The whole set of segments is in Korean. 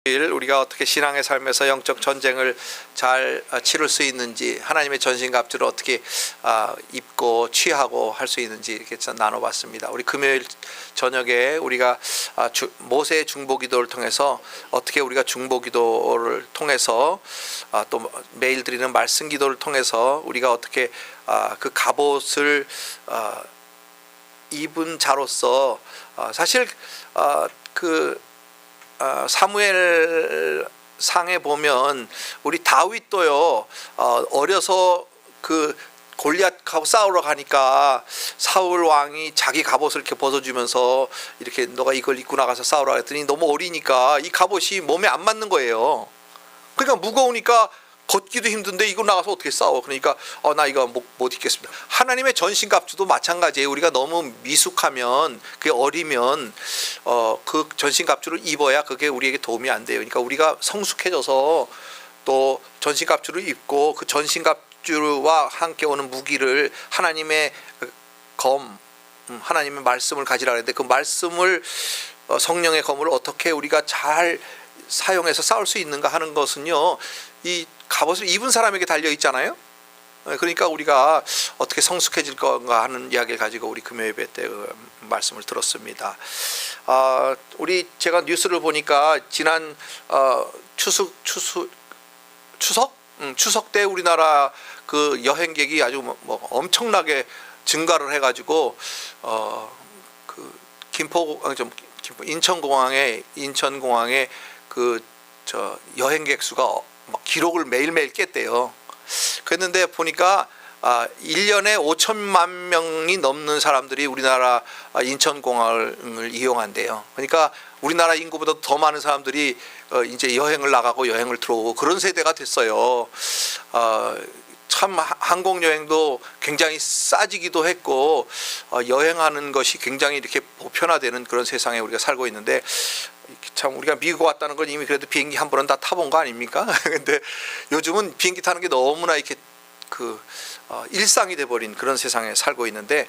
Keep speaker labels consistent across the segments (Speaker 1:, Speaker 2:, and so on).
Speaker 1: 우리가 어떻게 신앙의 삶에서 영적 전쟁을 잘 치를 수 있는지, 하나님의 전신갑주를 어떻게 입고 취하고 할 수 있는지 이렇게 나눠봤습니다. 우리 금요일 저녁에 우리가 모세의 중보기도를 통해서 어떻게 우리가 중보기도를 통해서 또 매일 드리는 말씀기도를 통해서 우리가 어떻게 그 갑옷을 입은 자로서 사실 사무엘 상에 보면 우리 다윗도요, 어려서 그 골리앗하고 싸우러 가니까 사울 왕이 자기 갑옷을 이렇게 벗어주면서 이렇게 너가 이걸 입고 나가서 싸우라 했더니 너무 어리니까 이 갑옷이 몸에 안 맞는 거예요. 그러니까 무거우니까 걷기도 힘든데 이거 나가서 어떻게 싸워? 그러니까 나 이거 못 입겠습니다. 하나님의 전신갑주도 마찬가지예요. 우리가 너무 미숙하면, 그게 어리면 그 전신갑주를 입어야 그게 우리에게 도움이 안 돼요. 그러니까 우리가 성숙해져서 또 전신갑주를 입고 그 전신갑주와 함께 오는 무기를 하나님의 하나님의 말씀을 가지라 그랬는데, 그 말씀을 성령의 검을 어떻게 우리가 잘 사용해서 싸울 수 있는가 하는 것은요, 이 갑옷을 입은 사람에게 달려 있잖아요. 그러니까 우리가 어떻게 성숙해질 건가 하는 이야기를 가지고 우리 금요 예배 때 말씀을 들었습니다. 제가 뉴스를 보니까 지난 추석 때 우리나라 그 여행객이 아주 엄청나게 증가를 해가지고 인천공항에 여행객 수가 기록을 매일매일 깼대요. 그랬는데 보니까 1년에 5천만 명이 넘는 사람들이 우리나라 인천공항을 이용한대요. 그러니까 우리나라 인구보다 더 많은 사람들이 이제 여행을 나가고 여행을 들어오고 그런 세대가 됐어요. 참 항공여행도 굉장히 싸지기도 했고 여행하는 것이 굉장히 이렇게 보편화되는 그런 세상에 우리가 살고 있는데, 참 우리가 미국 왔다는 건 이미 그래도 비행기 한 번은 다 타본 거 아닙니까? 근데 요즘은 비행기 타는 게 너무나 이렇게 일상이 돼버린 그런 세상에 살고 있는데,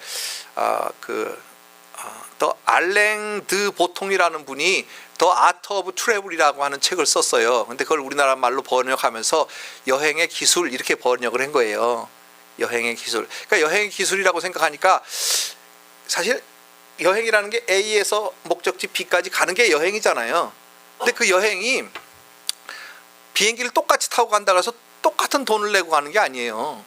Speaker 1: 더 알랭 드 보통이라는 분이 더 아트 오브 트래블이라고 하는 책을 썼어요. 근데 그걸 우리나라 말로 번역하면서 여행의 기술 이렇게 번역을 한 거예요. 여행의 기술. 그러니까 여행의 기술이라고 생각하니까 사실 여행이라는 게 A에서 목적지 B까지 가는 게 여행이잖아요. 근데 그 여행이 비행기를 똑같이 타고 간다고 해서 똑같은 돈을 내고 가는 게 아니에요.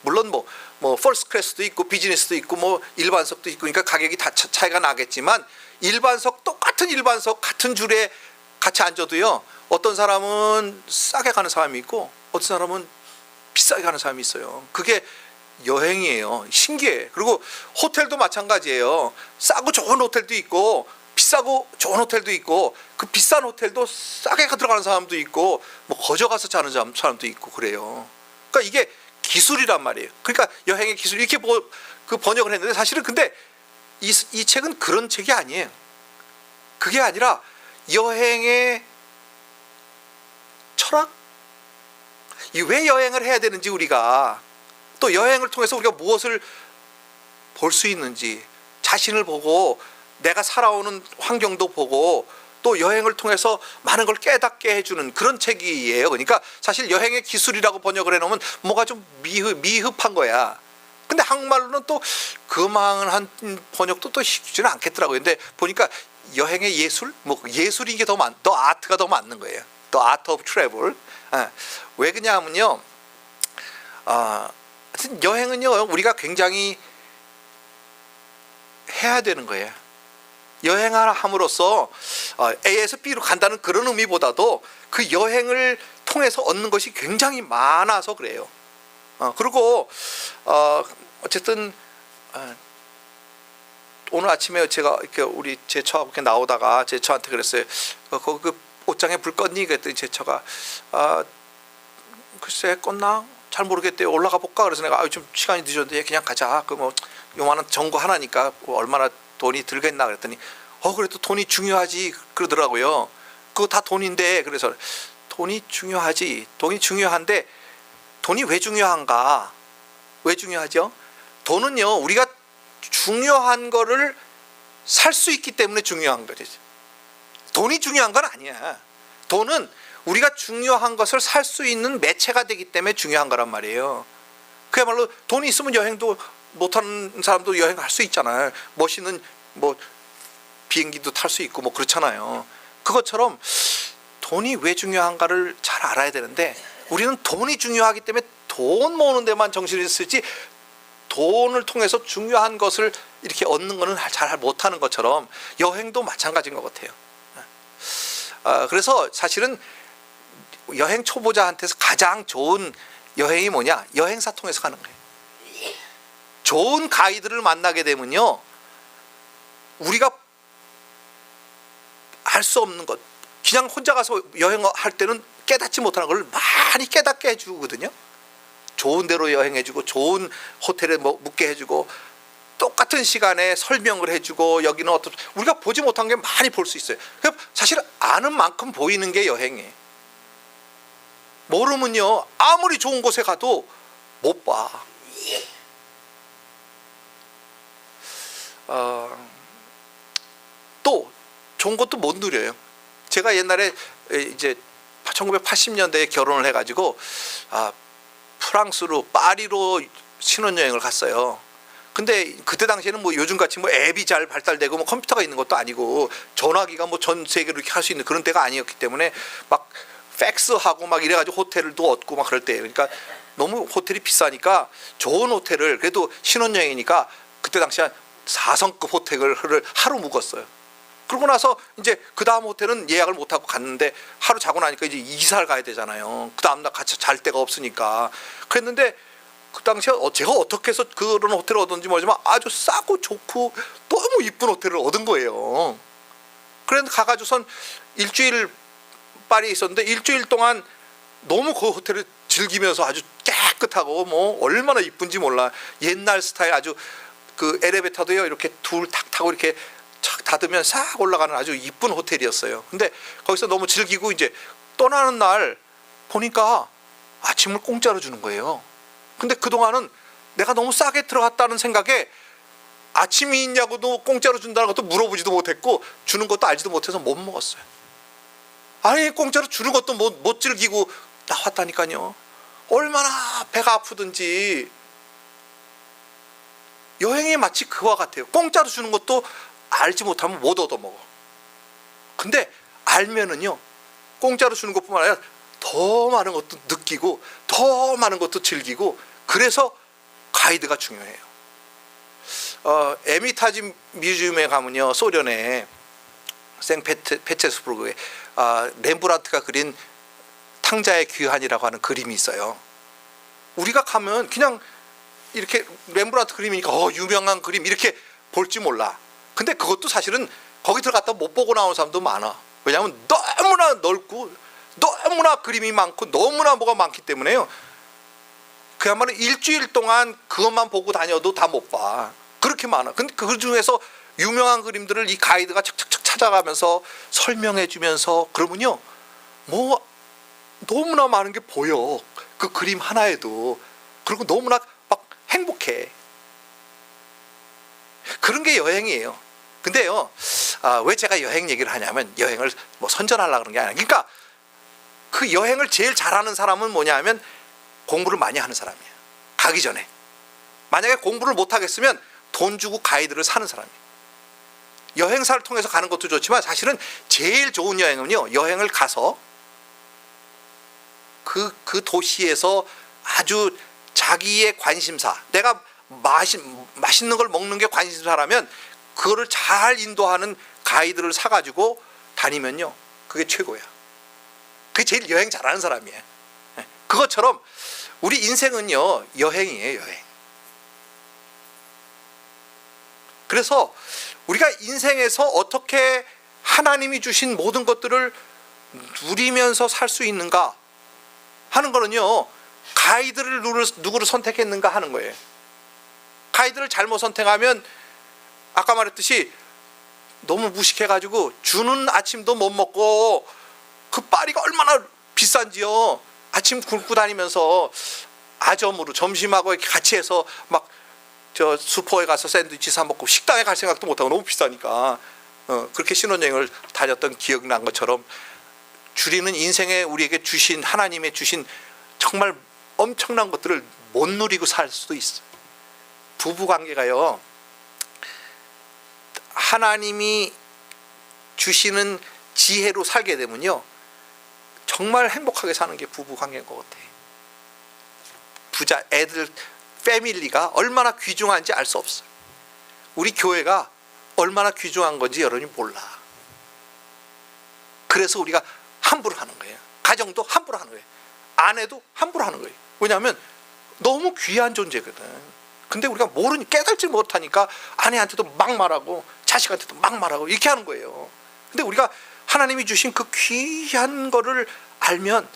Speaker 1: 물론 퍼스트 클래스도 있고 비즈니스도 있고 일반석도 있고, 그러니까 가격이 다 차이가 나겠지만 똑같은 일반석 같은 줄에 같이 앉아도요, 어떤 사람은 싸게 가는 사람이 있고 어떤 사람은 비싸게 가는 사람이 있어요. 그게 여행이에요. 신기해. 그리고 호텔도 마찬가지예요. 싸고 좋은 호텔도 있고 비싸고 좋은 호텔도 있고, 그 비싼 호텔도 싸게 들어가는 사람도 있고 거저 가서 자는 사람도 있고 그래요. 그러니까 이게 기술이란 말이에요. 그러니까 여행의 기술 이렇게 그 번역을 했는데, 사실은 근데 이 책은 그런 책이 아니에요. 그게 아니라 여행의 철학? 왜 여행을 해야 되는지, 우리가 또 여행을 통해서 우리가 무엇을 볼 수 있는지, 자신을 보고 내가 살아오는 환경도 보고 또 여행을 통해서 많은 걸 깨닫게 해주는 그런 책이에요. 그러니까 사실 여행의 기술이라고 번역을 해놓으면 뭐가 좀 미흡한 거야. 근데 한국말로는 또 그만한 번역도 또 쉽지는 않겠더라고요. 근데 보니까 여행의 예술? 예술인 게 더 아트가 더 맞는 거예요. 더 아트 오브 트래블. 왜 그러냐면요, 하여튼 여행은요, 우리가 굉장히 해야 되는 거예요. 여행을 함으로써 A에서 B로 간다는 그런 의미보다도 그 여행을 통해서 얻는 것이 굉장히 많아서 그래요. 그리고 어쨌든 오늘 아침에 제가 이렇게 제 처하고 이렇게 나오다가 제 처한테 그랬어요. 거기 그 옷장에 불 껐니? 그랬더니 제 처가 글쎄 껐나? 잘 모르겠대요. 올라가 볼까? 그래서 내가 좀 시간이 늦었는데 그냥 가자. 요만한 전구 하나니까 얼마나 돈이 들겠나 그랬더니 그래도 돈이 중요하지 그러더라고요. 그거 다 돈인데. 그래서 돈이 중요하지. 돈이 중요한데 돈이 왜 중요한가? 왜 중요하죠? 돈은요, 우리가 중요한 거를 살 수 있기 때문에 중요한 거죠. 돈이 중요한 건 아니야. 돈은 우리가 중요한 것을 살 수 있는 매체가 되기 때문에 중요한 거란 말이에요. 그야말로 돈이 있으면 여행도 못하는 사람도 여행할 수 있잖아요. 멋있는 뭐 비행기도 탈 수 있고 뭐 그렇잖아요. 그것처럼 돈이 왜 중요한가를 잘 알아야 되는데 우리는 돈이 중요하기 때문에 돈 모으는 데만 정신을 쓰지 돈을 통해서 중요한 것을 이렇게 얻는 거는 잘 못하는 것처럼 여행도 마찬가지인 것 같아요. 그래서 사실은 여행 초보자한테서 가장 좋은 여행이 뭐냐? 여행사 통해서 가는 거예요. 좋은 가이드를 만나게 되면요, 우리가 알 수 없는 것, 그냥 혼자 가서 여행할 때는 깨닫지 못하는 걸 많이 깨닫게 해주거든요. 좋은 데로 여행해주고 좋은 호텔에 묵게 해주고 똑같은 시간에 설명을 해주고 여기는 어떤 우리가 보지 못한 게 많이 볼 수 있어요. 사실 아는 만큼 보이는 게 여행이에요. 모르면요 아무리 좋은 곳에 가도 못 봐. 또 좋은 것도 못 누려요. 제가 옛날에 이제 1980년대에 결혼을 해가지고 프랑스로 파리로 신혼여행을 갔어요. 근데 그때 당시에는 뭐 요즘같이 뭐 앱이 잘 발달되고 뭐 컴퓨터가 있는 것도 아니고 전화기가 뭐 전 세계로 이렇게 할 수 있는 그런 때가 아니었기 때문에 막 팩스하고 막 이래가지고 호텔도 얻고 막 그럴 때예요. 그러니까 너무 호텔이 비싸니까 좋은 호텔을 그래도 신혼여행이니까 그때 당시에 한 4성급 호텔을 하루 묵었어요. 그러고 나서 이제 그 다음 호텔은 예약을 못하고 갔는데 하루 자고 나니까 이제 이사를 가야 되잖아요. 그 다음날 같이 잘 데가 없으니까. 그랬는데 그 당시에 제가 어떻게 해서 그런 호텔을 얻었는지 모르지만 아주 싸고 좋고 너무 이쁜 호텔을 얻은 거예요. 그래서 가가지고선 일주일 파리에 있었는데 일주일 동안 너무 그 호텔을 즐기면서 아주 깨끗하고 뭐 얼마나 이쁜지 몰라. 옛날 스타일 아주 그 엘리베이터도요 이렇게 둘 탁 타고 이렇게 착 닫으면 싹 올라가는 아주 이쁜 호텔이었어요. 근데 거기서 너무 즐기고 이제 떠나는 날 보니까 아침을 공짜로 주는 거예요. 근데 그동안은 내가 너무 싸게 들어갔다는 생각에 아침이 있냐고도 공짜로 준다는 것도 물어보지도 못했고 주는 것도 알지도 못해서 못 먹었어요. 아니 공짜로 주는 것도 못 즐기고 나왔다니까요. 얼마나 배가 아프든지. 여행이 마치 그와 같아요. 공짜로 주는 것도 알지 못하면 못 얻어먹어. 근데 알면은요 공짜로 주는 것뿐만 아니라 더 많은 것도 느끼고 더 많은 것도 즐기고 그래서 가이드가 중요해요. 에미타지 뮤지엄에 가면요 소련의 생페테르스부르크에 렘브란트가 그린 탕자의 귀환이라고 하는 그림이 있어요. 우리가 가면 그냥 이렇게 렘브란트 그림이니까 유명한 그림 이렇게 볼지 몰라. 근데 그것도 사실은 거기 들어갔다 못 보고 나오는 사람도 많아. 왜냐하면 너무나 넓고 너무나 그림이 많고 너무나 뭐가 많기 때문에요. 그야말로 일주일 동안 그것만 보고 다녀도 다 못 봐. 그렇게 많아. 근데 그 중에서 유명한 그림들을 이 가이드가 착착착 찾아가면서 설명해 주면서 그러면요 뭐 너무나 많은 게 보여. 그 그림 하나에도. 그리고 너무나 막 행복해. 그런 게 여행이에요. 근데요 왜 제가 여행 얘기를 하냐면 여행을 뭐 선전하려고 그런 게 아니라 그러니까 그 여행을 제일 잘하는 사람은 뭐냐 하면 공부를 많이 하는 사람이에요. 가기 전에. 만약에 공부를 못 하겠으면 돈 주고 가이드를 사는 사람이에요. 여행사를 통해서 가는 것도 좋지만 사실은 제일 좋은 여행은요 여행을 가서 그 도시에서 아주 자기의 관심사, 내가 맛있는 걸 먹는 게 관심사라면 그거를 잘 인도하는 가이드를 사가지고 다니면요 그게 최고야. 그게 제일 여행 잘하는 사람이에요. 그것처럼 우리 인생은요 여행이에요. 여행. 그래서 우리가 인생에서 어떻게 하나님이 주신 모든 것들을 누리면서 살 수 있는가 하는 거는요 가이드를 누구를 선택했는가 하는 거예요. 가이드를 잘못 선택하면 아까 말했듯이 너무 무식해가지고 주는 아침도 못 먹고 그 파리가 얼마나 비싼지요. 아침 굶고 다니면서 아점으로 점심하고 이렇게 같이 해서 막 저 슈퍼에 가서 샌드위치 사 먹고 식당에 갈 생각도 못하고 너무 비싸니까 그렇게 신혼여행을 다녔던 기억이 난 것처럼 주리는 인생에 우리에게 주신 하나님의 주신 정말 엄청난 것들을 못 누리고 살 수도 있어요. 부부 관계가요, 하나님이 주시는 지혜로 살게 되면요 정말 행복하게 사는 게 부부 관계인 것 같아요. 부자 애들 패밀리가 얼마나 귀중한지 알 수 없어요. 우리 교회가 얼마나 귀중한 건지 여러분이 몰라. 그래서 우리가 함부로 하는 거예요. 가정도 함부로 하는 거예요. 아내도 함부로 하는 거예요. 왜냐하면 너무 귀한 존재거든. 근데 우리가 깨달지 못하니까 아내한테도 막 말하고 자식한테도 막 말하고 이렇게 하는 거예요. 근데 우리가 하나님이 주신 그 귀한 거를 알면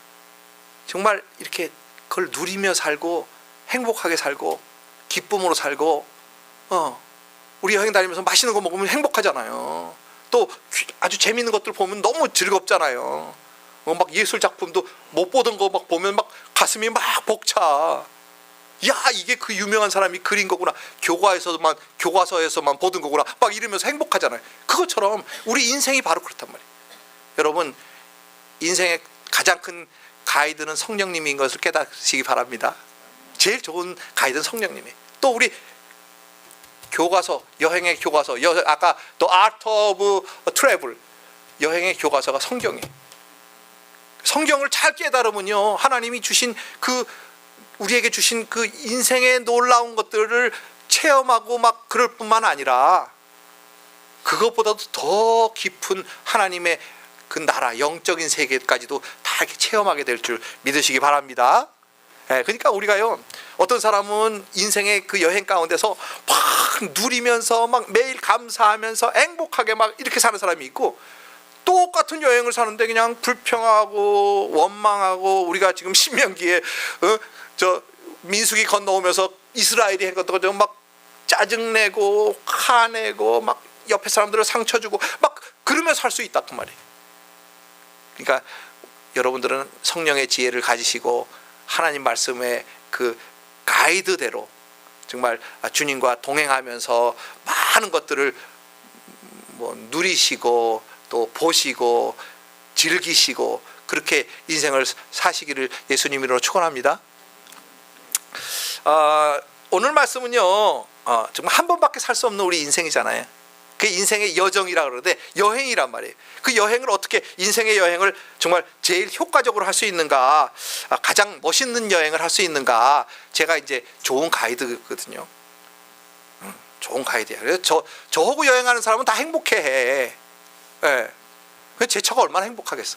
Speaker 1: 정말 이렇게 그걸 누리며 살고 행복하게 살고 기쁨으로 살고 우리 여행 다니면서 맛있는 거 먹으면 행복하잖아요. 또 아주 재미있는 것들 보면 너무 즐겁잖아요. 막 예술 작품도 못 보던 거 막 보면 막 가슴이 막 벅차. 야, 이게 그 유명한 사람이 그린 거구나. 교과서에서만 보던 거구나. 막 이러면서 행복하잖아요. 그것처럼 우리 인생이 바로 그렇단 말이에요. 여러분, 인생의 가장 큰 가이드는 성령님인 것을 깨닫시기 바랍니다. 제일 좋은 가이드는 성령님이에요. 또 우리 교과서, 여행의 교과서, 아까 또 아트 오브 트래블, 여행의 교과서가 성경이에요. 성경을 잘 깨달으면요 하나님이 주신 우리에게 주신 그 인생의 놀라운 것들을 체험하고 막 그럴 뿐만 아니라 그것보다도 더 깊은 하나님의 그 나라, 영적인 세계까지도 다 이렇게 체험하게 될 줄 믿으시기 바랍니다. 그러니까 우리가요, 어떤 사람은 인생의 그 여행 가운데서 막 누리면서 막 매일 감사하면서 행복하게 막 이렇게 사는 사람이 있고, 똑같은 여행을 사는데 그냥 불평하고 원망하고, 우리가 지금 신명기에 저 민수기 건너오면서 이스라엘이 한 것도 막 짜증내고 화내고 막 옆에 사람들을 상처 주고 막 그러면서 살 수 있다 그 말이에요. 그러니까 여러분들은 성령의 지혜를 가지시고 하나님 말씀의 그 가이드대로 정말 주님과 동행하면서 많은 것들을 누리시고 또 보시고 즐기시고 그렇게 인생을 사시기를 예수님 이름으로 축원합니다. 오늘 말씀은요 정말 한 번밖에 살 수 없는 우리 인생이잖아요. 그 인생의 여정이라 그러는데 여행이란 말이에요. 그 여행을 어떻게, 인생의 여행을 정말 제일 효과적으로 할 수 있는가, 가장 멋있는 여행을 할 수 있는가, 제가 이제 좋은 가이드거든요. 좋은 가이드야. 그래서 저하고 여행하는 사람은 다 행복해해. 예. 제 차가 얼마나 행복하겠어.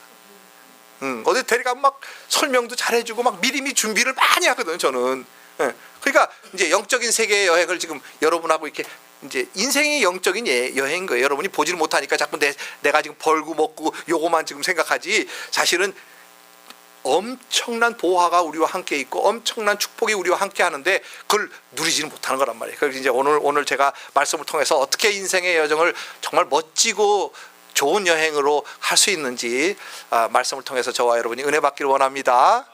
Speaker 1: 어디 데려가면 막 설명도 잘해주고 막 미리미리 준비를 많이 하거든요, 저는. 예. 그러니까 이제 영적인 세계의 여행을 지금 여러분하고 이렇게, 이제 인생이 영적인 여행인 거예요. 여러분이 보지를 못하니까 자꾸 내가 지금 벌고 먹고 요거만 지금 생각하지, 사실은 엄청난 보화가 우리와 함께 있고 엄청난 축복이 우리와 함께 하는데 그걸 누리지는 못하는 거란 말이에요. 그래서 이제 오늘 제가 말씀을 통해서 어떻게 인생의 여정을 정말 멋지고 좋은 여행으로 할 수 있는지 말씀을 통해서 저와 여러분이 은혜 받기를 원합니다.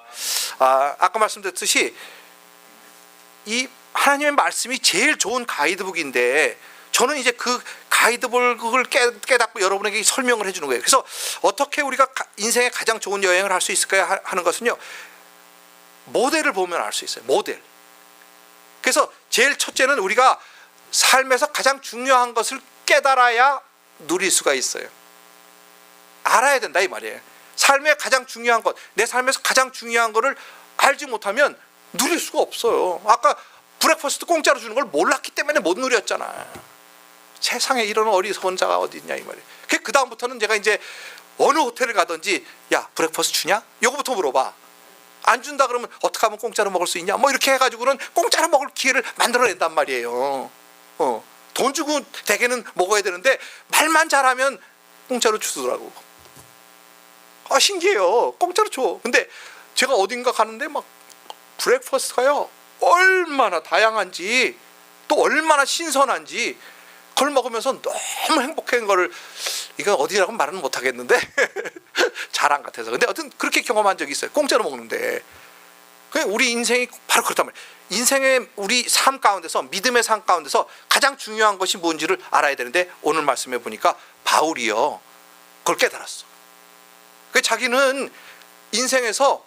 Speaker 1: 아까 말씀드렸듯이 이 하나님의 말씀이 제일 좋은 가이드북인데, 저는 이제 그 가이드북을 깨닫고 여러분에게 설명을 해주는 거예요. 그래서 어떻게 우리가 인생의 가장 좋은 여행을 할 수 있을까 하는 것은요, 모델을 보면 알 수 있어요. 모델. 그래서 제일 첫째는 우리가 삶에서 가장 중요한 것을 깨달아야 누릴 수가 있어요. 알아야 된다 이 말이에요. 삶의 가장 중요한 것, 내 삶에서 가장 중요한 것을 알지 못하면 누릴 수가 없어요. 아까 브렉퍼스트 공짜로 주는 걸 몰랐기 때문에 못 누렸잖아. 세상에 이런 어리석은 자가 어디 있냐 이 말이에요. 그 다음부터는 제가 이제 어느 호텔을 가든지, 야 브렉퍼스트 주냐? 요거부터 물어봐. 안 준다 그러면 어떻게 하면 공짜로 먹을 수 있냐? 이렇게 해가지고는 공짜로 먹을 기회를 만들어낸단 말이에요. 돈 주고 대개는 먹어야 되는데 말만 잘하면 공짜로 주더라고. 신기해요. 공짜로 줘. 근데 제가 어딘가 가는데 막 브렉퍼스트가요 얼마나 다양한지 또 얼마나 신선한지, 그걸 먹으면서 너무 행복한 거를, 이건 어디라고 말은 못하겠는데 자랑 같아서, 근데 어떤 그렇게 경험한 적이 있어요. 공짜로 먹는데. 우리 인생이 바로 그렇단 말이에요. 인생의 우리 삶 가운데서, 믿음의 삶 가운데서 가장 중요한 것이 뭔지를 알아야 되는데, 오늘 말씀해 보니까 바울이요 그걸 깨달았어. 그 자기는 인생에서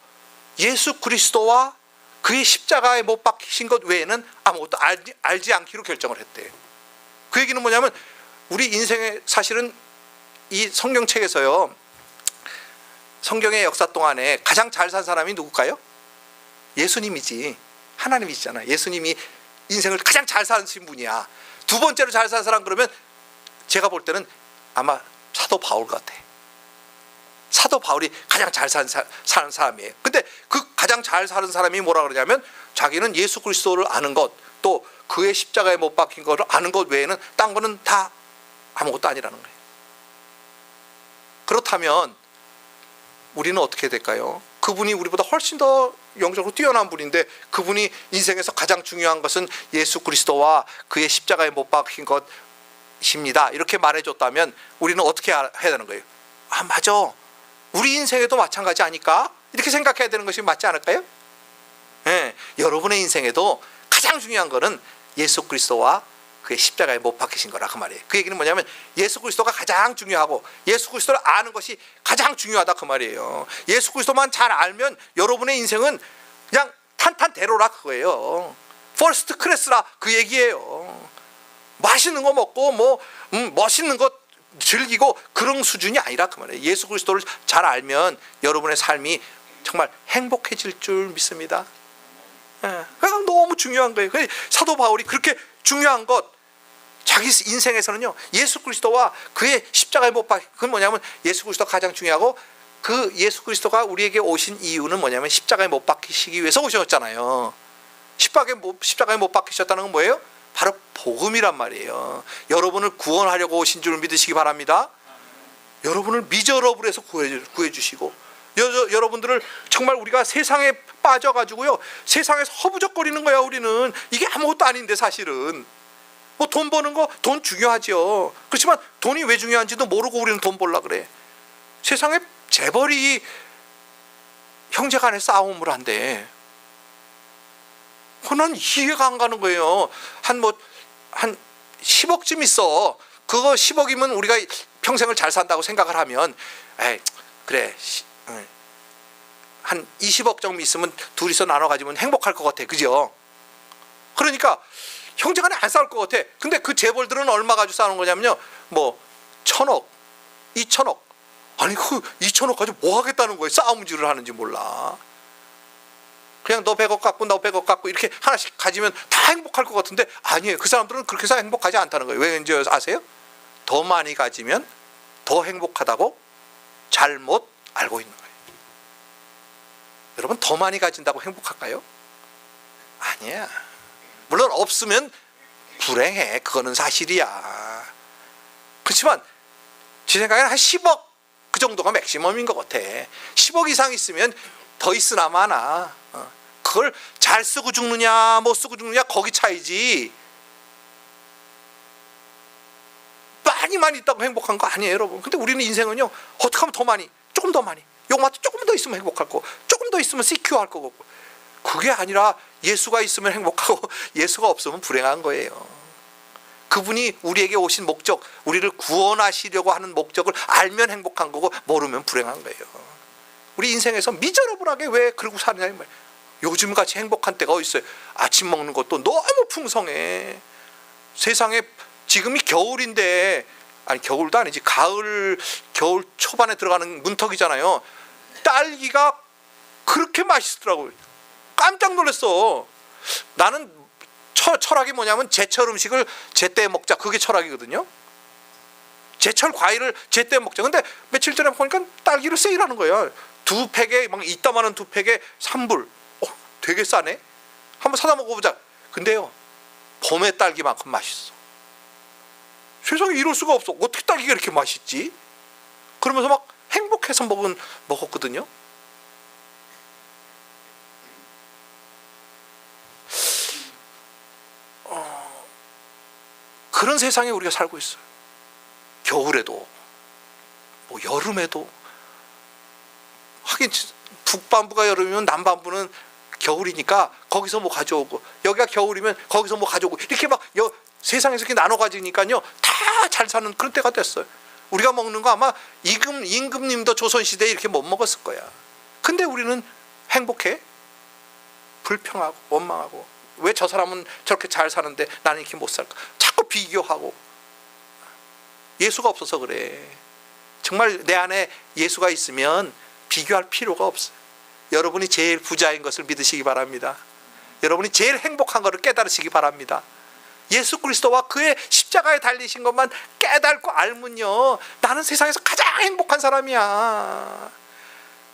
Speaker 1: 예수 그리스도와 그의 십자가에 못 박히신 것 외에는 아무것도 알지 않기로 결정을 했대요. 그 얘기는 뭐냐면 우리 인생의 사실은 이 성경책에서요, 성경의 역사 동안에 가장 잘 산 사람이 누굴까요? 예수님이지. 하나님이시잖아. 예수님이 인생을 가장 잘 사신 분이야. 두 번째로 잘 산 사람 그러면 제가 볼 때는 아마 사도 바울 같아. 사도 바울이 가장 잘 사는 사람이에요. 근데 그 가장 잘 사는 사람이 뭐라 그러냐면 자기는 예수 그리스도를 아는 것, 또 그의 십자가에 못 박힌 것을 아는 것 외에는 딴 거는 다 아무것도 아니라는 거예요. 그렇다면 우리는 어떻게 될까요? 그분이 우리보다 훨씬 더 영적으로 뛰어난 분인데 그분이 인생에서 가장 중요한 것은 예수 그리스도와 그의 십자가에 못 박힌 것입니다. 이렇게 말해줬다면 우리는 어떻게 해야 되는 거예요? 아, 맞아. 우리 인생에도 마찬가지 아닐까? 이렇게 생각해야 되는 것이 맞지 않을까요? 네, 여러분의 인생에도 가장 중요한 것은 예수 그리스도와 그의 십자가에 못 박히신 거라 그 말이에요. 그 얘기는 뭐냐면 예수 그리스도가 가장 중요하고 예수 그리스도를 아는 것이 가장 중요하다 그 말이에요. 예수 그리스도만 잘 알면 여러분의 인생은 그냥 탄탄대로라 그거예요. 퍼스트 클래스라 그 얘기예요. 맛있는 거 먹고 멋있는 것 즐기고 그런 수준이 아니라 그 말이에요. 예수 그리스도를 잘 알면 여러분의 삶이 정말 행복해질 줄 믿습니다. 너무 중요한 거예요. 사도 바울이 그렇게 중요한 것, 자기 인생에서는요, 예수 그리스도와 그의 십자가에 못 박힌, 그건 뭐냐면 예수 그리스도가 가장 중요하고 그 예수 그리스도가 우리에게 오신 이유는 뭐냐면 십자가에 못 박히시기 위해서 오셨잖아요. 십자가에 못 박히셨다는 건 뭐예요? 바로 복음이란 말이에요. 여러분을 구원하려고 오신 줄 믿으시기 바랍니다. 여러분을 미저러블에서 구해주시고 여러분들을 정말 우리가 세상에 빠져가지고요, 세상에서 허부적거리는 거야. 우리는 이게 아무것도 아닌데 사실은 뭐 돈 버는 거 돈 중요하죠. 그렇지만 돈이 왜 중요한지도 모르고 우리는 돈 벌라 그래. 세상에 재벌이 형제간에 싸움을 한대. 난 이해가 안 가는 거예요. 한 10억쯤 있어. 그거 10억이면 우리가 평생을 잘 산다고 생각을 하면, 에이, 그래, 한 20억 정도 있으면 둘이서 나눠 가지면 행복할 것 같아. 그죠? 그러니까 형제간에 안 싸울 것 같아. 근데 그 재벌들은 얼마 가지고 싸우는 거냐면요, 1,000억, 2,000억. 아니 그 2,000억 가지고 뭐 하겠다는 거예요? 싸움질을 하는지 몰라. 그냥 너 100억 갖고 너 100억 갖고 이렇게 하나씩 가지면 다 행복할 것 같은데 아니에요. 그 사람들은 그렇게 해서 행복하지 않다는 거예요. 왠지 아세요? 더 많이 가지면 더 행복하다고 잘못 알고 있는 거예요. 여러분, 더 많이 가진다고 행복할까요? 아니야. 물론 없으면 불행해. 그거는 사실이야. 그렇지만 제 생각에는 한 10억 그 정도가 맥시멈인 것 같아. 10억 이상 있으면 더 있으나 마나 그걸 잘 쓰고 죽느냐 못 쓰고 죽느냐 거기 차이지, 많이 있다고 행복한 거 아니에요, 여러분. 근데 우리는 인생은요, 어떻게 하면 더 많이, 조금 더 많이, 요것만 조금 더 있으면 행복할 거고, 조금 더 있으면 CQ 할 거고, 그게 아니라 예수가 있으면 행복하고 예수가 없으면 불행한 거예요. 그분이 우리에게 오신 목적, 우리를 구원하시려고 하는 목적을 알면 행복한 거고 모르면 불행한 거예요. 우리 인생에서 미저러블하게 왜 그러고 사느냐 이 말이에요. 요즘같이 행복한 때가 어디 있어요? 아침 먹는 것도 너무 풍성해. 세상에 지금이 겨울인데, 아니 겨울도 아니지, 겨울 초반에 들어가는 문턱이잖아요. 딸기가 그렇게 맛있더라고요. 깜짝 놀랐어. 나는 철학이 뭐냐면 제철 음식을 제때에 먹자, 그게 철학이거든요. 제철 과일을 제때에 먹자. 근데 며칠 전에 보니까 딸기를 세일하는 거예요. 2팩에 막 이따만한 2팩에 3불. 되게 싸네. 한번 사다 먹어보자. 근데요, 봄의 딸기만큼 맛있어. 세상에 이럴 수가 없어. 어떻게 딸기가 이렇게 맛있지? 그러면서 막 행복해서 먹었거든요. 그런 세상에 우리가 살고 있어요. 겨울에도 여름에도. 하긴 북반부가 여름이면 남반부는 겨울이니까 거기서 뭐 가져오고, 여기가 겨울이면 거기서 뭐 가져오고, 이렇게 막 세상에서 이렇게 나눠 가지니까요 다 잘 사는 그런 때가 됐어요. 우리가 먹는 거 아마 임금님도 조선시대에 이렇게 못 먹었을 거야. 근데 우리는 행복해? 불평하고 원망하고, 왜 저 사람은 저렇게 잘 사는데 나는 이렇게 못 살까? 자꾸 비교하고. 예수가 없어서 그래. 정말 내 안에 예수가 있으면 비교할 필요가 없어요. 여러분이 제일 부자인 것을 믿으시기 바랍니다. 여러분이 제일 행복한 것을 깨달으시기 바랍니다. 예수 그리스도와 그의 십자가에 달리신 것만 깨닫고 알면요, 나는 세상에서 가장 행복한 사람이야.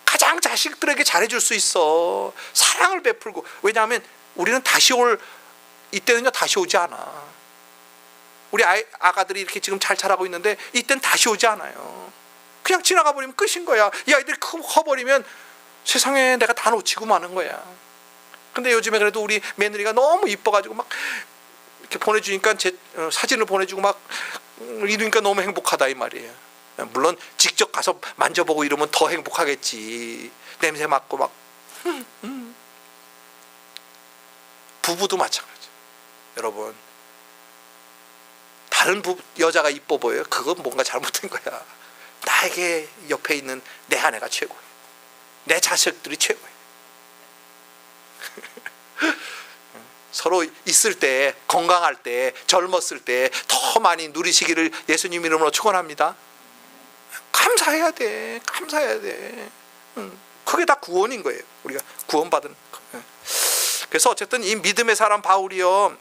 Speaker 1: 가장 자식들에게 잘해줄 수 있어. 사랑을 베풀고. 왜냐하면 우리는 다시 올 이때는요, 다시 오지 않아. 우리 아가들이 이렇게 지금 잘 자라고 있는데 이때는 다시 오지 않아요. 그냥 지나가 버리면 끝인 거야. 이 아이들이 커버리면 세상에 내가 다 놓치고 마는 거야. 근데 요즘에 그래도 우리 며느리가 너무 이뻐가지고 막 이렇게 보내주니까 사진을 보내주고 막 이러니까 너무 행복하다 이 말이에요. 물론 직접 가서 만져보고 이러면 더 행복하겠지. 냄새 맡고 막. 부부도 마찬가지. 여러분, 다른 여자가 이뻐 보여요? 그건 뭔가 잘못된 거야. 나에게 옆에 있는 내 아내가 최고예요. 내 자식들이 최고예요. 서로 있을 때, 건강할 때, 젊었을 때 더 많이 누리시기를 예수님 이름으로 축원합니다. 감사해야 돼. 감사해야 돼. 그게 다 구원인 거예요. 우리가 구원받은. 그래서 어쨌든 이 믿음의 사람 바울이요,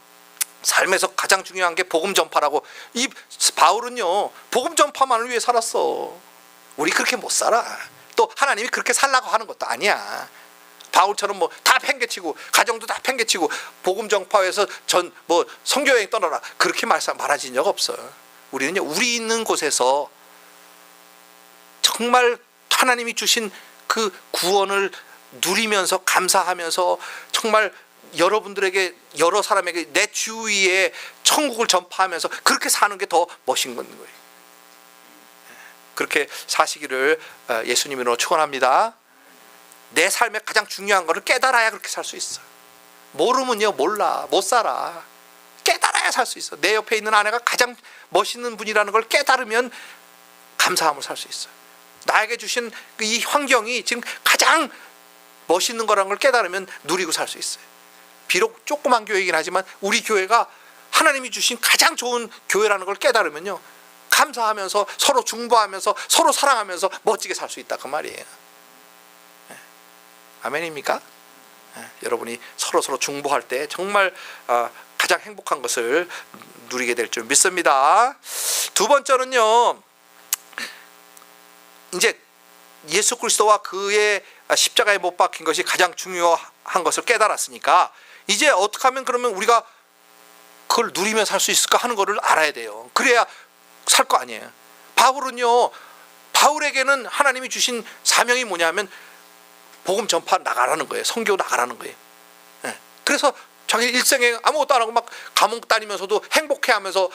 Speaker 1: 삶에서 가장 중요한 게 복음 전파라고. 이 바울은요, 복음 전파만을 위해 살았어. 우리 그렇게 못 살아. 또 하나님이 그렇게 살라고 하는 것도 아니야. 바울처럼 뭐 다 팽개치고 가정도 다 팽개치고 복음 전파해서 선교 여행 떠나라 그렇게 말하진 적 없어. 우리는요, 우리 있는 곳에서 정말 하나님이 주신 그 구원을 누리면서 감사하면서 정말 여러분들에게, 여러 사람에게, 내 주위에 천국을 전파하면서 그렇게 사는 게 더 멋진 거예요. 그렇게 사시기를 예수님으로 축원합니다. 내 삶에 가장 중요한 거를 깨달아야 그렇게 살 수 있어. 모르면요, 몰라, 못 살아. 깨달아야 살 수 있어. 내 옆에 있는 아내가 가장 멋있는 분이라는 걸 깨달으면 감사함을 살 수 있어요. 나에게 주신 이 환경이 지금 가장 멋있는 거라는 걸 깨달으면 누리고 살 수 있어요. 비록 조그만 교회이긴 하지만 우리 교회가 하나님이 주신 가장 좋은 교회라는 걸 깨달으면요, 감사하면서 서로 중보하면서 서로 사랑하면서 멋지게 살 수 있다 그 말이에요. 아멘입니까? 여러분이 서로 중보할 때 정말 가장 행복한 것을 누리게 될 줄 믿습니다. 두 번째는요, 이제 예수 그리스도와 그의 십자가에 못 박힌 것이 가장 중요한 것을 깨달았으니까 이제 어떻게 하면 그러면 우리가 그걸 누리며 살 수 있을까 하는 것을 알아야 돼요. 그래야 살 거 아니에요. 바울에게는 하나님이 주신 사명이 뭐냐면 복음 전파 나가라는 거예요. 선교 나가라는 거예요. 그래서 자기 일생에 아무것도 안 하고 막 감옥 다니면서도 행복해하면서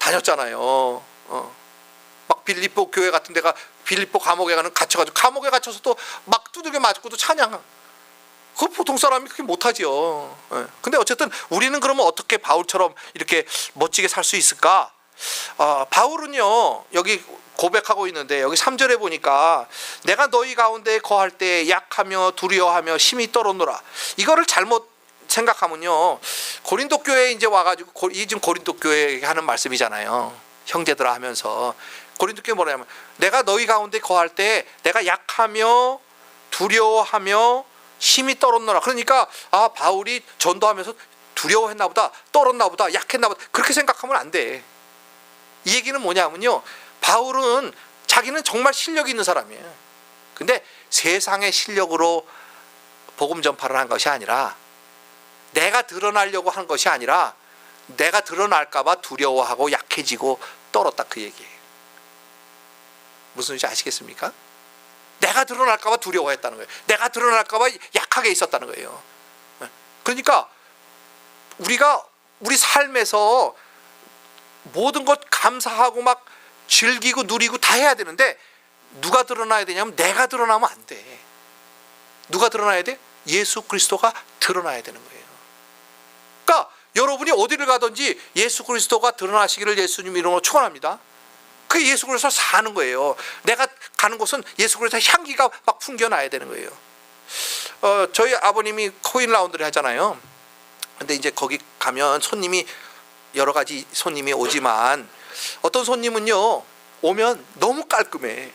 Speaker 1: 다녔잖아요. 막 빌립보 교회 같은 데가 빌립보 감옥에 갇혀가지고 감옥에 갇혀서도 막 두들겨 맞고도 찬양. 그 보통 사람이 그렇게 못하지요. 근데 어쨌든 우리는 그러면 어떻게 바울처럼 이렇게 멋지게 살 수 있을까? 바울은요, 여기 고백하고 있는데 여기 3절에 보니까 내가 너희 가운데 거할 때 약하며 두려워하며 심히 떨었노라. 이거를 잘못 생각하면요, 고린도 교회에 이제 와가지고 이 지금 고린도 교회에 하는 말씀이잖아요. 형제들아 하면서 고린도 교회 뭐라냐면 내가 너희 가운데 거할 때 내가 약하며 두려워하며 심히 떨었노라. 그러니까 바울이 전도하면서 두려워했나 보다, 떨었나 보다, 약했나 보다 그렇게 생각하면 안 돼. 이 얘기는 뭐냐면요, 바울은 자기는 정말 실력이 있는 사람이에요. 근데 세상의 실력으로 복음 전파를 한 것이 아니라, 내가 드러나려고 한 것이 아니라 내가 드러날까 봐 두려워하고 약해지고 떨었다 그 얘기예요. 무슨 소리인지 아시겠습니까? 내가 드러날까 봐 두려워했다는 거예요. 내가 드러날까 봐 약하게 있었다는 거예요. 그러니까 우리가 우리 삶에서 모든 것 감사하고 막 즐기고 누리고 다 해야 되는데 누가 드러나야 되냐면 내가 드러나면 안 돼. 누가 드러나야 돼? 예수 그리스도가 드러나야 되는 거예요. 그러니까 여러분이 어디를 가든지 예수 그리스도가 드러나시기를 예수님 이름으로 축원합니다. 그게 예수 그리스도 사는 거예요. 내가 가는 곳은 예수 그리스도 향기가 막 풍겨나야 되는 거예요. 저희 아버님이 코인 라운드를 하잖아요. 근데 이제 거기 가면 손님이 여러 가지 손님이 오지만 어떤 손님은요 오면 너무 깔끔해.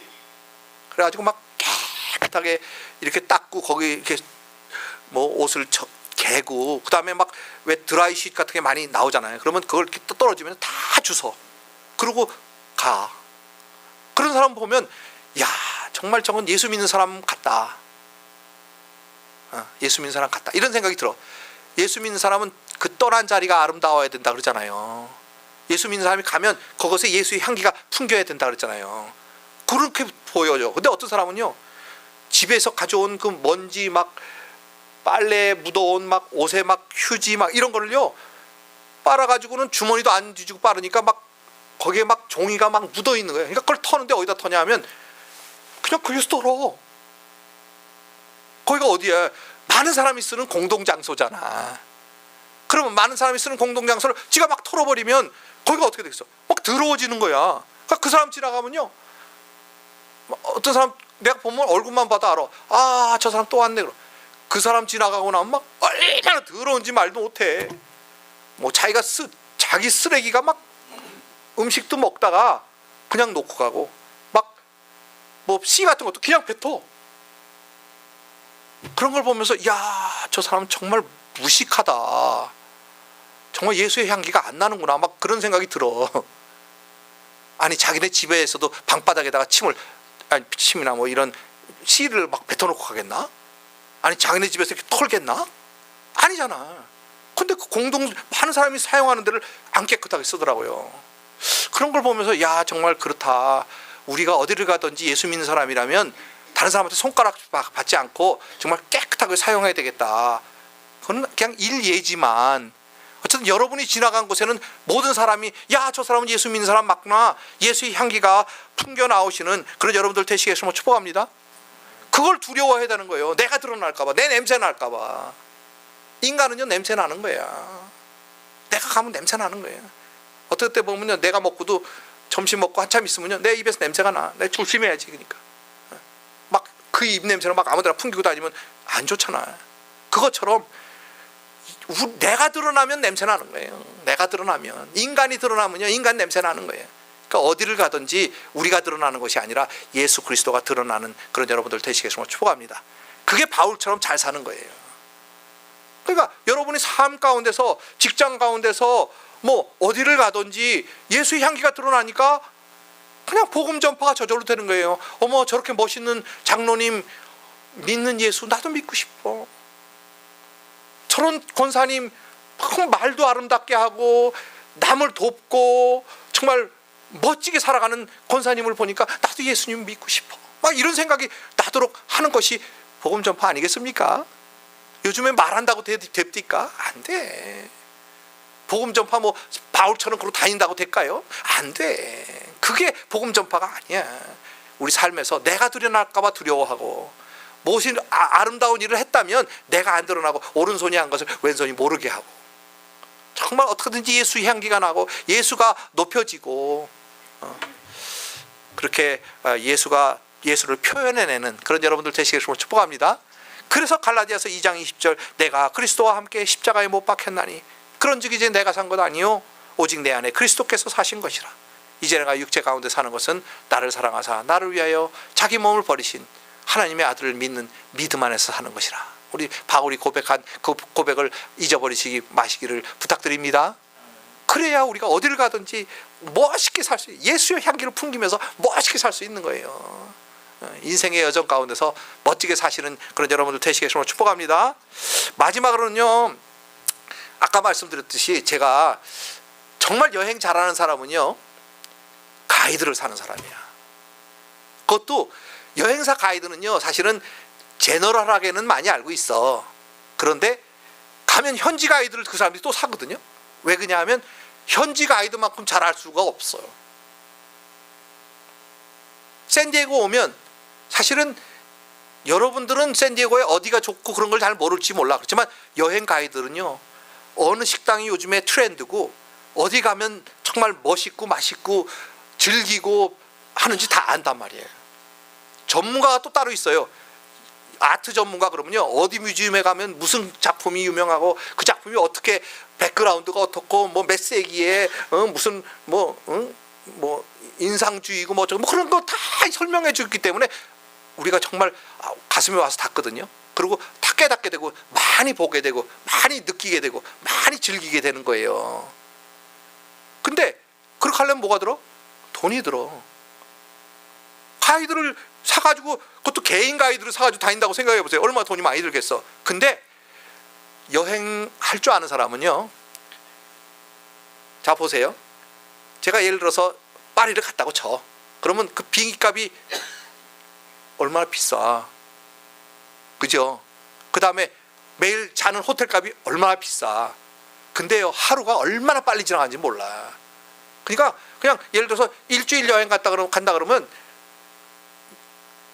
Speaker 1: 그래가지고 막 깨끗하게 이렇게 닦고 거기 이렇게 뭐 옷을 개고 그다음에 막 왜 드라이쉿 같은 게 많이 나오잖아요. 그러면 그걸 이렇게 떨어지면 다 주워. 그러고 가. 그런 사람 보면 야 정말 저건 예수 믿는 사람 같다. 예수 믿는 사람 같다. 이런 생각이 들어. 예수 믿는 사람은 그 떠난 자리가 아름다워야 된다 그러잖아요. 예수 믿는 사람이 가면 그것에 예수의 향기가 풍겨야 된다 그랬잖아요. 그렇게 보여요. 근데 어떤 사람은요 집에서 가져온 그 먼지 막 빨래 묻어온 막 옷에 막 휴지 막 이런 거를요 빨아가지고는 주머니도 안 뒤지고 빠르니까 막 거기에 막 종이가 막 묻어 있는 거예요. 그러니까 그걸 터는데 어디다 터냐 하면 그냥 거기서 떨어. 거기가 어디야? 많은 사람이 쓰는 공동장소잖아. 그러면 많은 사람이 쓰는 공동장소를 지가 막 털어버리면 거기가 어떻게 되겠어? 막 더러워지는 거야. 그러니까 그 사람 지나가면요 어떤 사람 내가 보면 얼굴만 봐도 알아. 아 저 사람 또 왔네. 그럼 그 사람 지나가고 나면 막 얼마나 더러운지 말도 못해. 뭐 자기 쓰레기가 막 음식도 먹다가 그냥 놓고 가고 막 뭐 씨 같은 것도 그냥 뱉어. 그런 걸 보면서 야 저 사람 정말 무식하다. 정말 예수의 향기가 안 나는구나. 막 그런 생각이 들어. 아니 자기네 집에서도 방바닥에다가 침이나 뭐 이런 씨를 막 뱉어놓고 가겠나? 아니 자기네 집에서 이렇게 털겠나? 아니잖아. 근데 그 많은 사람이 사용하는 데를 안 깨끗하게 쓰더라고요. 그런 걸 보면서 야 정말 그렇다. 우리가 어디를 가든지 예수 믿는 사람이라면 다른 사람한테 손가락 받지 않고 정말 깨끗하게 사용해야 되겠다. 그건 그냥 일예지만 어쨌든 여러분이 지나간 곳에는 모든 사람이 야 저 사람은 예수 믿는 사람 맞구나. 예수의 향기가 풍겨 나오시는 그런 여러분들 되시겠으면 축복합니다. 그걸 두려워해야 되는 거예요. 내가 드러날까 봐. 내 냄새 날까 봐. 인간은요 냄새 나는 거야. 내가 가면 냄새 나는 거예요. 어떨 때 보면요 내가 먹고도 점심 먹고 한참 있으면요 내 입에서 냄새가 나. 내가 조심해야지. 그러니까 막 그 입 냄새를 막 아무데나 풍기고 다니면 안 좋잖아. 그것처럼 내가 드러나면 냄새 나는 거예요. 내가 드러나면 인간이 드러나면요 인간 냄새 나는 거예요. 그러니까 어디를 가든지 우리가 드러나는 것이 아니라 예수 그리스도가 드러나는 그런 여러분들 되시겠으면 축복합니다. 그게 바울처럼 잘 사는 거예요. 그러니까 여러분이 삶 가운데서 직장 가운데서 뭐 어디를 가든지 예수의 향기가 드러나니까 그냥 복음 전파가 저절로 되는 거예요. 어머 저렇게 멋있는 장로님 믿는 예수 나도 믿고 싶어. 저런 권사님 말도 아름답게 하고 남을 돕고 정말 멋지게 살아가는 권사님을 보니까 나도 예수님 믿고 싶어. 막 이런 생각이 나도록 하는 것이 복음 전파 아니겠습니까? 요즘에 말한다고 됩니까? 안 돼. 복음 전파 뭐 바울처럼 그러고 다닌다고 될까요? 안 돼. 그게 복음 전파가 아니야. 우리 삶에서 내가 드러날까 봐 두려워하고 무엇이 아름다운 일을 했다면 내가 안 드러나고 오른손이 한 것을 왼손이 모르게 하고 정말 어떻게든지 예수의 향기가 나고 예수가 높여지고 그렇게 예수를 표현해내는 그런 여러분들 되시겠으면 축복합니다. 그래서 갈라디아서 2장 20절 내가 그리스도와 함께 십자가에 못 박혔나니 그런즉 이제 내가 산 것 아니요 오직 내 안에 그리스도께서 사신 것이라. 이제 내가 육체 가운데 사는 것은 나를 사랑하사 나를 위하여 자기 몸을 버리신 하나님의 아들을 믿는 믿음 안에서 사는 것이라. 우리 바울이 고백한 그 고백을 잊어버리시기 마시기를 부탁드립니다. 그래야 우리가 어디를 가든지 멋있게 살 수 예수의 향기를 풍기면서 멋있게 살 수 있는 거예요. 인생의 여정 가운데서 멋지게 사시는 그런 여러분들 되시겠으면 축복합니다. 마지막으로는요 아까 말씀드렸듯이 제가 정말 여행 잘하는 사람은요 가이드를 사는 사람이야. 그것도 여행사 가이드는요 사실은 제너럴하게는 많이 알고 있어. 그런데 가면 현지 가이드를 그 사람들이 또 사거든요. 왜 그러냐 하면 현지 가이드만큼 잘할 수가 없어요. 샌디에고 오면 사실은 여러분들은 샌디에고에 어디가 좋고 그런 걸 잘 모를지 몰라. 그렇지만 여행 가이드는요 어느 식당이 요즘에 트렌드고 어디 가면 정말 멋있고 맛있고 즐기고 하는지 다 안단 말이에요. 전문가가 또 따로 있어요. 아트 전문가 그러면요, 어디 뮤지엄에 가면 무슨 작품이 유명하고 그 작품이 어떻게 백그라운드가 어떻고 뭐 몇 세기에 무슨 뭐 인상주의고 뭐 어쩌고 뭐 그런 거 다 설명해 주기 때문에 우리가 정말 가슴에 와서 닿거든요. 그리고 다 깨닫게 되고 많이 보게 되고 많이 느끼게 되고 많이 즐기게 되는 거예요. 근데 그렇게 하려면 뭐가 들어? 돈이 들어. 가이드를 사가지고, 그것도 개인 가이드를 사가지고 다닌다고 생각해 보세요. 얼마나 돈이 많이 들겠어. 근데 여행할 줄 아는 사람은요, 자 보세요. 제가 예를 들어서 파리를 갔다고 쳐. 그러면 그 비행기 값이 얼마나 비싸. 그죠? 그 다음에 매일 자는 호텔 값이 얼마나 비싸. 근데요, 하루가 얼마나 빨리 지나가는지 몰라. 그러니까 그냥 예를 들어서 일주일 여행 간다 그러면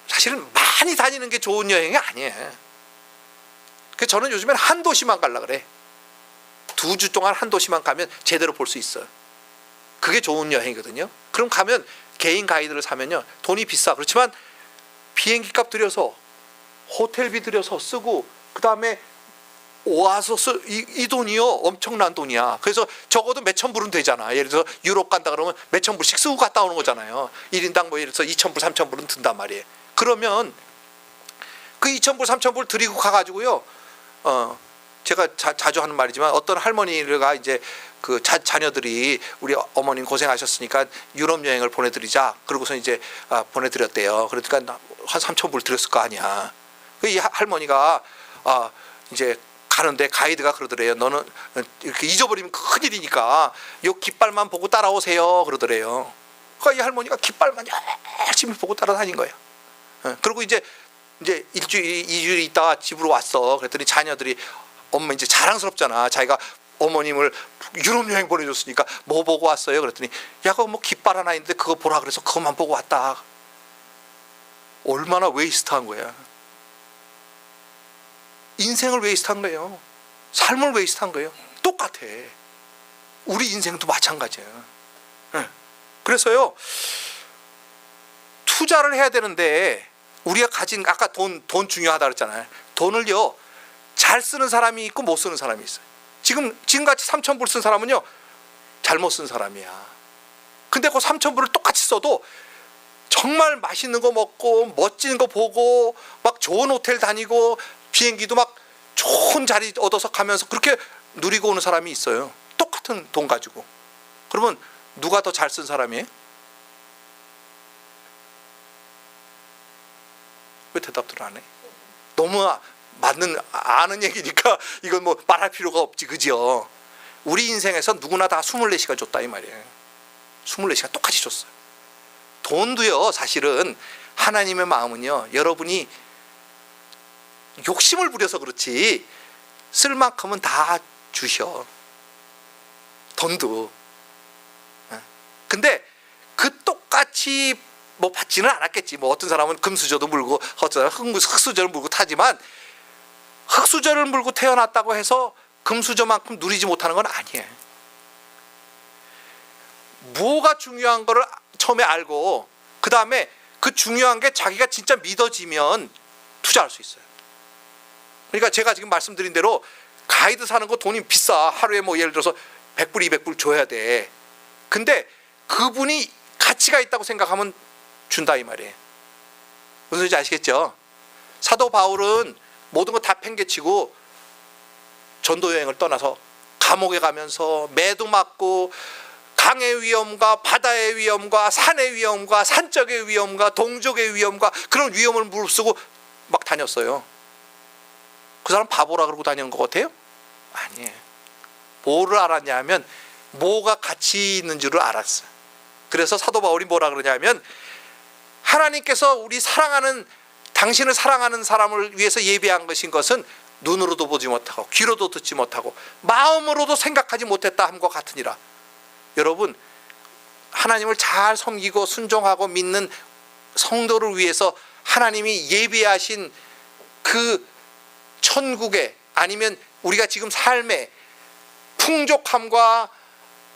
Speaker 1: 사실은 많이 다니는 게 좋은 여행이 아니에요. 그래서 저는 요즘엔 한 도시만 가려고 그래. 2주 동안 한 도시만 가면 제대로 볼 수 있어요. 그게 좋은 여행이거든요. 그럼 가면 개인 가이드를 사면요, 돈이 비싸. 그렇지만 비행기 값 들여서 호텔비 들여서 쓰고 그 다음에 와서 이 돈이요, 엄청난 돈이야. 그래서 적어도 몇천 불은 되잖아. 예를 들어서 유럽 간다 그러면 몇천 불씩 쓰고 갔다 오는 거잖아요. 1인당 뭐 예를 들어서 2천 불, 3천 불은 든단 말이에요. 그러면 그 2천 불, 3천 불 드리고 가가지고요, 제가 자주 하는 말이지만 어떤 할머니가 이제 그 자녀들이 우리 어머님 고생하셨으니까 유럽 여행을 보내드리자. 그러고서 이제 보내드렸대요. 그러니까 한 3천 불 드렸을 거 아니야. 이 할머니가 이제 가는데 가이드가 그러더래요. 너는 이렇게 잊어버리면 큰일이니까 요 깃발만 보고 따라오세요. 그러더래요. 그러니까 이 할머니가 깃발만 열심히 보고 따라다닌 거예요. 그리고 이제 일주일, 2주일 있다가 집으로 왔어. 그랬더니 자녀들이, 엄마 이제 자랑스럽잖아. 자기가 어머님을 유럽 여행 보내줬으니까 뭐 보고 왔어요? 그랬더니 야, 그거 뭐 깃발 하나 있는데 그거 보라 그래서 그것만 보고 왔다. 얼마나 웨이스트한 거야. 인생을 웨이스트한 거예요. 삶을 웨이스트한 거예요. 똑같아. 우리 인생도 마찬가지예요. 그래서요, 투자를 해야 되는데 우리가 가진, 아까 돈 중요하다 그랬잖아요. 돈을요, 잘 쓰는 사람이 있고 못 쓰는 사람이 있어요. 지금같이 3천 불 쓴 사람은요, 잘못 쓴 사람이야. 근데 그 3천 불을 똑같이 써도 정말 맛있는 거 먹고 멋진 거 보고 막 좋은 호텔 다니고 비행기도 막 좋은 자리 얻어서 가면서 그렇게 누리고 오는 사람이 있어요. 똑같은 돈 가지고. 그러면 누가 더 잘 쓴 사람이에요? 왜 대답들 안 해? 너무 아는 얘기니까 이건 뭐 말할 필요가 없지, 그죠? 우리 인생에서 누구나 다 24시간 줬다 이 말이에요. 24시간 똑같이 줬어요. 돈도요, 사실은 하나님의 마음은요, 여러분이 욕심을 부려서 그렇지 쓸 만큼은 다 주셔. 돈도. 근데 그 똑같이 뭐 받지는 않았겠지. 뭐 어떤 사람은 금수저도 물고 어떤 사람은 흙수저를 물고 타지만, 흙수저를 물고 태어났다고 해서 금수저만큼 누리지 못하는 건 아니에요. 뭐가 중요한 거를 처음에 알고 그 다음에 그 중요한 게 자기가 진짜 믿어지면 투자할 수 있어요. 그러니까 제가 지금 말씀드린 대로 가이드 사는 거 돈이 비싸. 하루에 뭐 예를 들어서 100불, 200불 줘야 돼. 근데 그분이 가치가 있다고 생각하면 준다 이 말이에요. 무슨 소리인지 아시겠죠? 사도 바울은 모든 거 다 팽개치고 전도 여행을 떠나서 감옥에 가면서 매도 맞고 강의 위험과 바다의 위험과 산의 위험과 산적의 위험과 동족의 위험과 그런 위험을 무릅쓰고 막 다녔어요. 그 사람 바보라 그러고 다니는 것 같아요? 아니에요. 뭐를 알았냐면 뭐가 가치 있는 줄을 알았어요. 그래서 사도 바울이 뭐라 그러냐면, 하나님께서 우리 사랑하는, 당신을 사랑하는 사람을 위해서 예비한 것은 눈으로도 보지 못하고 귀로도 듣지 못하고 마음으로도 생각하지 못했다 함과 같으니라. 여러분, 하나님을 잘 섬기고 순종하고 믿는 성도를 위해서 하나님이 예비하신 그 천국에, 아니면 우리가 지금 삶의 풍족함과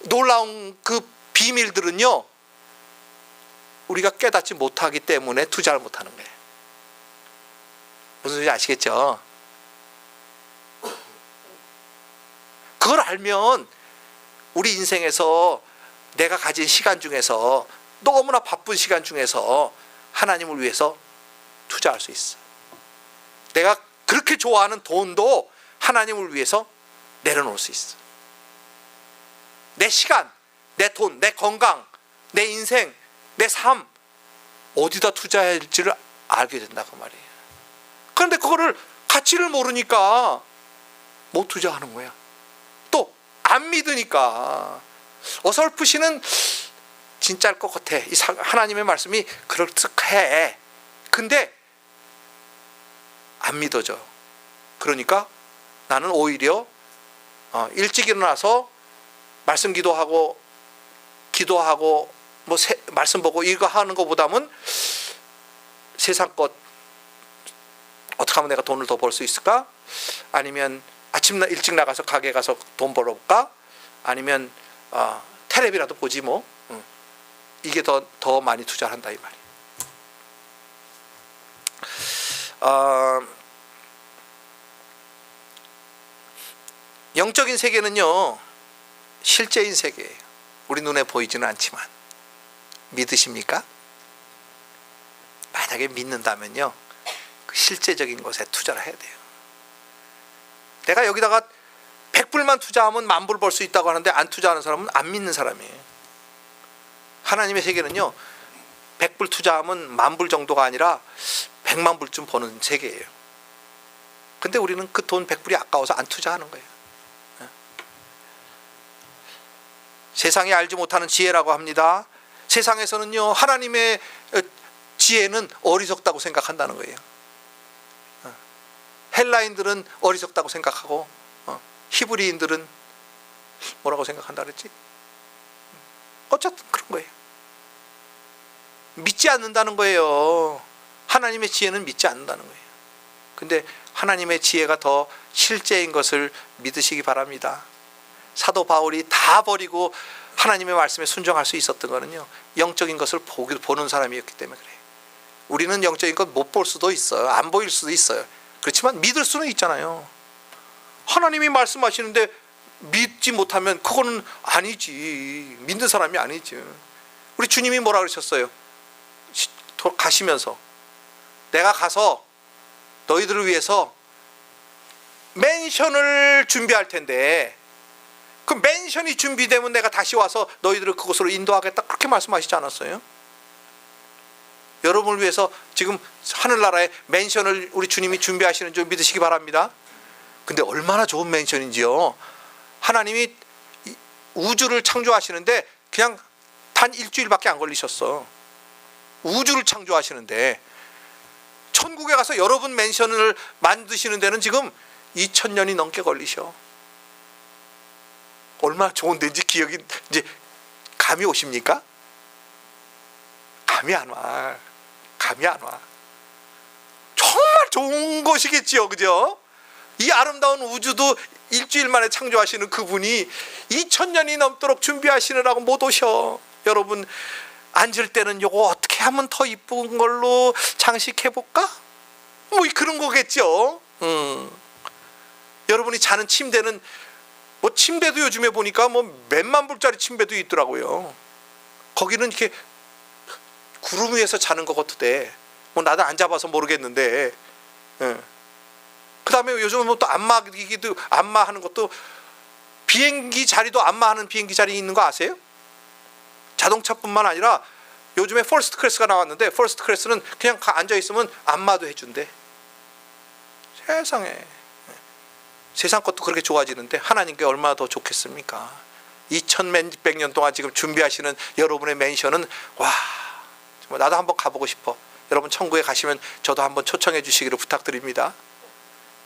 Speaker 1: 놀라운 그 비밀들은요, 우리가 깨닫지 못하기 때문에 투자를 못하는 거예요. 무슨 소리인지 아시겠죠? 그걸 알면 우리 인생에서 내가 가진 시간 중에서 너무나 바쁜 시간 중에서 하나님을 위해서 투자할 수 있어. 내가 그렇게 좋아하는 돈도 하나님을 위해서 내려놓을 수 있어. 내 시간, 내 돈, 내 건강, 내 인생, 내 삶 어디다 투자해야 할지를 알게 된다고 말이에요. 그런데 그거를 가치를 모르니까 못 투자하는 거야. 또 안 믿으니까 어설프시는 진짜일 것 같아. 이 하나님의 말씀이 그렇게 근데 안 믿어져. 그러니까 나는 오히려 일찍 일어나서 말씀 기도하고 뭐 말씀 보고 이거 하는 것보다는 세상 것 어떻게 하면 내가 돈을 더 벌 수 있을까? 아니면 아침 일찍 나가서 가게 가서 돈 벌어볼까? 아니면 텔레비라도 보지 뭐. 이게 더 많이 투자를 한다 이 말이에요. 영적인 세계는요 실제인 세계예요. 우리 눈에 보이지는 않지만 믿으십니까? 만약에 믿는다면요 그 실제적인 것에 투자를 해야 돼요. 내가 여기다가 100불만 투자하면 10,000불 벌 수 있다고 하는데 안 투자하는 사람은 안 믿는 사람이에요. 하나님의 세계는요 100불 투자하면 10,000불 정도가 아니라 100,000,000불쯤 버는 세계예요. 근데 우리는 그 돈 100불이 아까워서 안 투자하는 거예요. 세상이 알지 못하는 지혜라고 합니다. 세상에서는요 하나님의 지혜는 어리석다고 생각한다는 거예요. 헬라인들은 어리석다고 생각하고 히브리인들은 뭐라고 생각한다 그랬지? 어쨌든 그런 거예요. 믿지 않는다는 거예요. 하나님의 지혜는 믿지 않는다는 거예요. 근데 하나님의 지혜가 더 실제인 것을 믿으시기 바랍니다. 사도 바울이 다 버리고 하나님의 말씀에 순종할 수 있었던 거는요 영적인 것을 보는 사람이었기 때문에 그래요. 우리는 영적인 것 못 볼 수도 있어요. 안 보일 수도 있어요. 그렇지만 믿을 수는 있잖아요. 하나님이 말씀하시는데 믿지 못하면 그거는 아니지. 믿는 사람이 아니지. 우리 주님이 뭐라 그러셨어요? 가시면서 내가 가서 너희들을 위해서 맨션을 준비할 텐데 그 맨션이 준비되면 내가 다시 와서 너희들을 그곳으로 인도하겠다 그렇게 말씀하시지 않았어요? 여러분을 위해서 지금 하늘나라에 맨션을 우리 주님이 준비하시는 줄 믿으시기 바랍니다. 근데 얼마나 좋은 맨션인지요. 하나님이 우주를 창조하시는데 그냥 단 일주일밖에 안 걸리셨어. 우주를 창조하시는데 천국에 가서 여러분 맨션을 만드시는 데는 지금 2000년이 넘게 걸리셔. 얼마나 좋은 데인지 기억이 이제 감이 오십니까? 감이 안 와. 감이 안 와. 정말 좋은 것이겠지요, 그죠? 이 아름다운 우주도 일주일 만에 창조하시는 그분이 2000년이 넘도록 준비하시느라고 못 오셔. 여러분 앉을 때는 요거 어떻게 하면 더 이쁜 걸로 장식해볼까? 뭐 그런 거겠죠. 여러분이 자는 침대는 뭐 침대도 요즘에 보니까 뭐 몇만 불짜리 침대도 있더라고요. 거기는 이렇게 구름 위에서 자는 것 같은데 뭐 나도 안 잡아서 모르겠는데 그 다음에 요즘은 뭐 또 안마기기도 안마하는 것도 비행기 자리도 안마하는 비행기 자리 있는 거 아세요? 자동차뿐만 아니라 요즘에 퍼스트 클래스가 나왔는데 퍼스트 클래스는 그냥 앉아있으면 안마도 해준대. 세상에 세상 것도 그렇게 좋아지는데 하나님께 얼마나 더 좋겠습니까? 2100년 동안 지금 준비하시는 여러분의 맨션은 와 정말 나도 한번 가보고 싶어. 여러분 천국에 가시면 저도 한번 초청해 주시기를 부탁드립니다.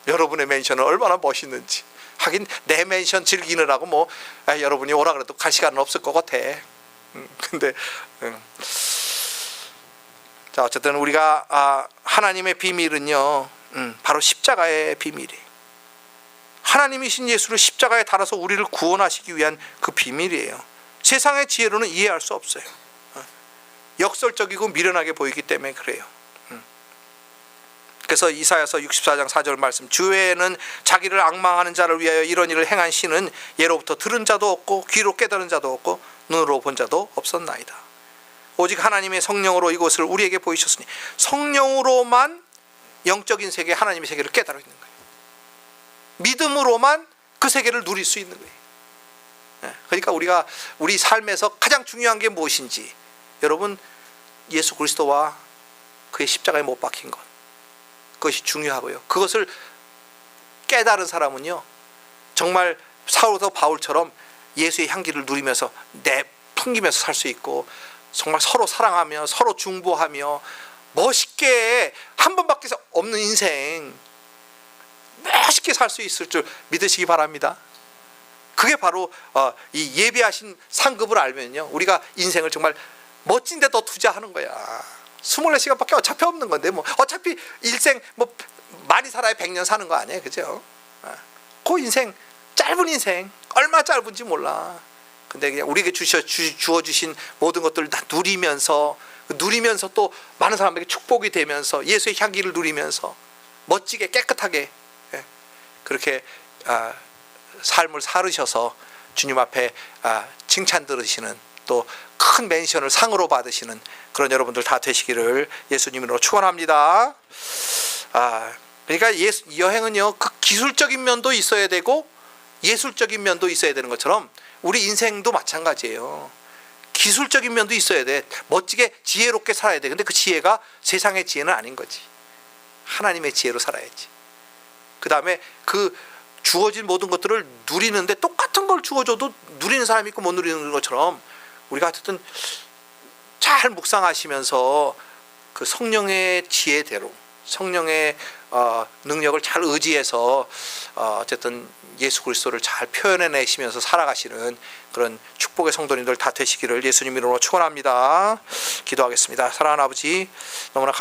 Speaker 1: 여러분의 맨션은 얼마나 멋있는지. 하긴 내 맨션 즐기느라고 뭐 여러분이 오라 그래도 갈 시간은 없을 것 같아. 근데 자 어쨌든 우리가 하나님의 비밀은요 바로 십자가의 비밀이. 하나님이신 예수를 십자가에 달아서 우리를 구원하시기 위한 그 비밀이에요. 세상의 지혜로는 이해할 수 없어요. 역설적이고 미련하게 보이기 때문에 그래요. 그래서 이사야서 64장 4절 말씀, 주 외에는 자기를 앙망하는 자를 위하여 이런 일을 행한 신은 예로부터 들은 자도 없고 귀로 깨달은 자도 없고 눈으로 본 자도 없었나이다. 오직 하나님의 성령으로 이것을 우리에게 보이셨으니, 성령으로만 영적인 세계, 하나님의 세계를 깨달아 있는 거예요. 믿음으로만 그 세계를 누릴 수 있는 거예요. 그러니까 우리 삶에서 가장 중요한 게 무엇인지, 여러분, 예수 그리스도와 그의 십자가에 못 박힌 것, 그것이 중요하고요. 그것을 깨달은 사람은요, 정말 사도 바울처럼 예수의 향기를 누리면서 풍기면서 살 수 있고, 정말 서로 사랑하며 서로 중보하며 멋있게, 한 번밖에 없는 인생 멋있게 살 수 있을 줄 믿으시기 바랍니다. 그게 바로 이 예비하신 상급을 알면요, 우리가 인생을 정말 멋진 데 더 투자하는 거야. 24시간밖에 어차피 없는 건데, 뭐 어차피 일생 뭐 많이 살아야 100년 사는 거 아니에요, 그죠? 그 인생, 짧은 인생, 얼마 짧은지 몰라. 근데 그냥 우리에게 주어주신 모든 것들을 다 누리면서 또 많은 사람에게 축복이 되면서 예수의 향기를 누리면서 멋지게 깨끗하게 그렇게 삶을 살으셔서 주님 앞에 칭찬 들으시는, 또 큰 멘션을 상으로 받으시는 그런 여러분들 다 되시기를 예수님으로 축원합니다. 그러니까 여행은요, 그 기술적인 면도 있어야 되고 예술적인 면도 있어야 되는 것처럼 우리 인생도 마찬가지예요. 기술적인 면도 있어야 돼. 멋지게 지혜롭게 살아야 돼. 근데 그 지혜가 세상의 지혜는 아닌 거지. 하나님의 지혜로 살아야지. 그 다음에 그 주어진 모든 것들을 누리는데, 똑같은 걸 주어줘도 누리는 사람이 있고 못 누리는 것처럼, 우리가 어쨌든 잘 묵상하시면서 그 성령의 지혜대로, 성령의 능력을 잘 의지해서 어쨌든 예수 그리스도를 잘 표현해내시면서 살아가시는 그런 축복의 성도님들 다 되시기를 예수님 이름으로 축원합니다. 기도하겠습니다. 사랑하는 아버지, 너무나